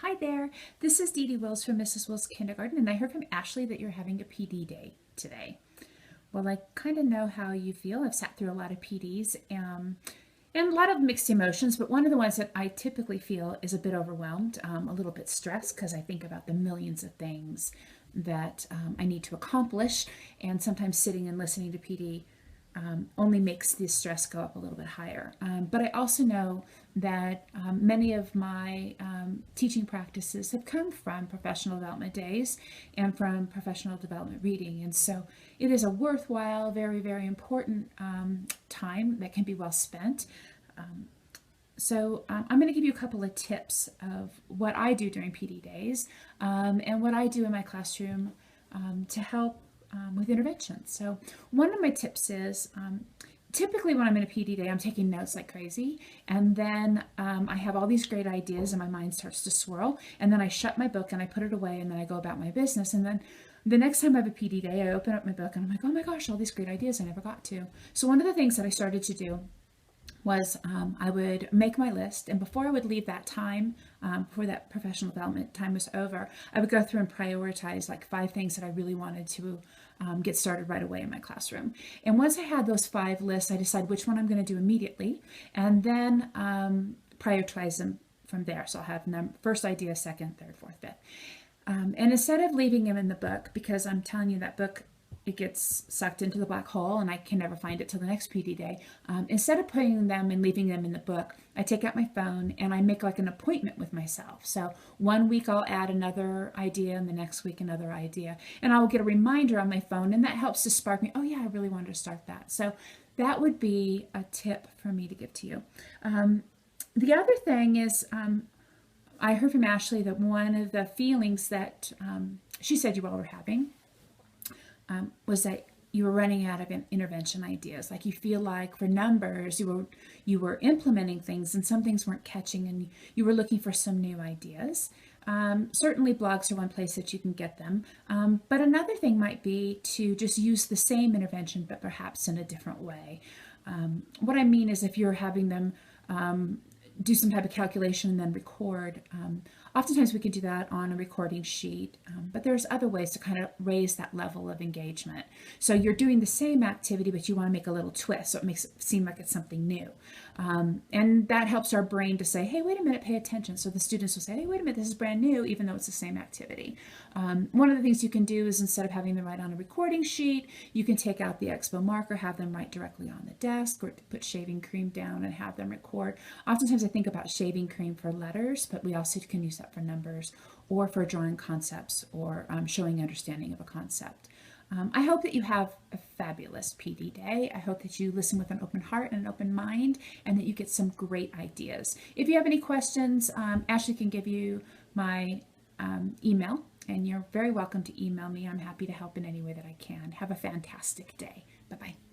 Hi there, this is Dee Dee Wills from Mrs. Wills Kindergarten, and I heard from Ashley that you're having a PD day today. Well, I kind of know how you feel. I've sat through a lot of PDs and a lot of mixed emotions, but one of the ones that I typically feel is a bit overwhelmed, a little bit stressed because I think about the millions of things that I need to accomplish, and sometimes sitting and listening to PD only makes the stress go up a little bit higher. But I also know that many of my teaching practices have come from professional development days and from professional development reading. And so it is a worthwhile, very, very important time that can be well spent. I'm going to give you a couple of tips of what I do during PD days and what I do in my classroom to help with intervention. So one of my tips is typically when I'm in a PD day, I'm taking notes like crazy, and then I have all these great ideas and my mind starts to swirl, and then I shut my book and I put it away, and then I go about my business. And then the next time I have a PD day, I open up my book and I'm like, oh my gosh, all these great ideas I never got to. So one of the things that I started to do was I would make my list, and before I would leave that time, before that professional development time was over, I would go through and prioritize like 5 things that I really wanted to get started right away in my classroom. And once I had those 5 lists, I decided which one I'm going to do immediately, and then prioritize them from there. So I'll have first idea, second, third, fourth, fifth. And instead of leaving them in the book, because I'm telling you that book, it gets sucked into the black hole and I can never find it till the next PD day. Instead of putting them and leaving them in the book, I take out my phone and I make like an appointment with myself. So one week I'll add another idea, and the next week another idea, and I'll get a reminder on my phone, and that helps to spark me. Oh yeah, I really wanted to start that. So that would be a tip for me to give to you. The other thing is, I heard from Ashley that one of the feelings that she said you all were having was that you were running out of intervention ideas. Like you feel like for numbers, you were implementing things and some things weren't catching, and you were looking for some new ideas. Certainly blogs are one place that you can get them. But another thing might be to just use the same intervention, but perhaps in a different way. What I mean is if you're having them do some type of calculation and then record. Oftentimes we can do that on a recording sheet, but there's other ways to kind of raise that level of engagement. So you're doing the same activity, but you want to make a little twist, so it makes it seem like it's something new. And that helps our brain to say, hey, wait a minute, pay attention. So the students will say, hey, wait a minute, this is brand new, even though it's the same activity. One of the things you can do is instead of having them write on a recording sheet, you can take out the Expo marker, have them write directly on the desk, or put shaving cream down and have them record. Oftentimes I think about shaving cream for letters, but we also can use that for numbers or for drawing concepts or showing understanding of a concept. I hope that you have a fabulous PD day. I hope that you listen with an open heart and an open mind, and that you get some great ideas. If you have any questions, Ashley can give you my email, and you're very welcome to email me. I'm happy to help in any way that I can. Have a fantastic day. Bye-bye.